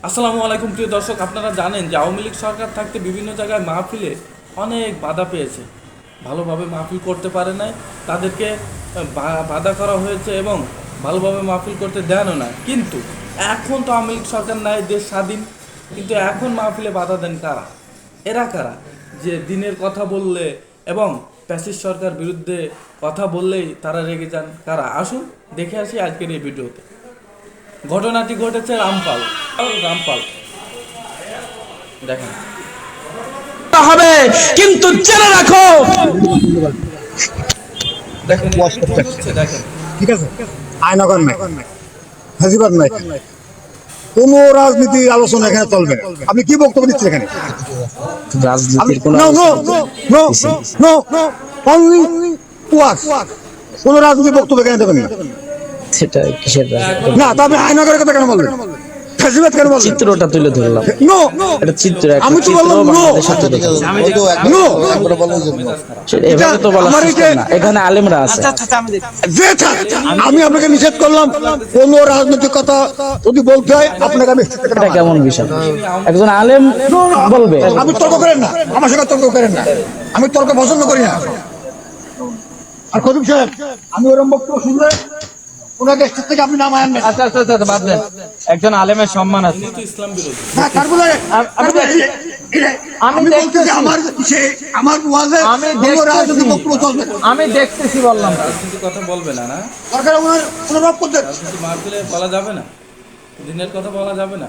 আসসালামু আলাইকুম প্রিয় দর্শক, আপনারা জানেন যে আওয়ামী লীগ সরকার থাকতে বিভিন্ন জায়গায় মাহফিলে অনেক বাধা পেয়েছে, ভালোভাবে মাহফিল করতে পারে নাই, তাদেরকে বাধা করা হয়েছে এবং ভালোভাবে মাহফিল করতে দেনও না। কিন্তু এখন তো আওয়ামী লীগ সরকার নাই, দেশ স্বাধীন, কিন্তু এখন মাহফিলে বাধা দেন কারা? এরা কারা যে দিনের কথা বললে এবং ফ্যাসিস্ট সরকার বিরুদ্ধে কথা বললেই তারা রেগে যান? কারা? আসুন দেখে আসি আজকের এই ভিডিওতে। ঘটনাটি ঘটেছে রামপাল। রামপাল দেখেন হবে, কিন্তু জেনে রাখো দেখেন হচ্ছে, দেখেন ঠিক আছে, আয়নাগর নাই, ফাঁসিবাদ নাই, কোন রাজনীতি আলোচনা এখানে চলবে না। আপনি কি বক্তব্য দিচ্ছেন এখানে? রাজনীতির কোন কোন রাজনীতি বক্তব্য এখানে দেবেন না। সেটা কিসের না, তবে আয়নাগরের কথা কেন বলবেন? ফাঁসিবাদ কেন বলবেন? চিত্রটা তুলে ধরলাম। নো, এটা চিত্র, আমি তো বললাম নো, নো, এভাবে তো বলা যাচ্ছে না। এখানে আলেমরা আছে। আমি আপনাকে নিষেধ করলাম কোন রাজনৈতিক কথা যদি বলতে হয় আপনাকে আমি। এটা কেমন বিষয়? একজন আলেম বলবে। আমি তর্ক করেন না, আমার সঙ্গে তর্ক করেন না, আমি তর্ক পছন্দ করি না। আর খতিব সাহেব, আমি ওরকম বক্তব্য শুনলে ওনাকে স্টেজ থেকে আপনি নাম আনেন। আচ্ছা আচ্ছা আচ্ছা, বাদ দেন। একজন আলেমের সম্মান আছে। তো ইসলাম বিরোধী। হ্যাঁ, তারপরে আমি বলতেছি আমার ওয়াজে কোনো রাজনৈতিক বক্তব্য চলবে না। আমি দেখতেছি বললাম। রাজনীতির কথা বলবে না, না সরকার ওনার রব করতে রাজনীতি মাহফিলে বলা যাবে না, দিনের কথা বলা যাবে না।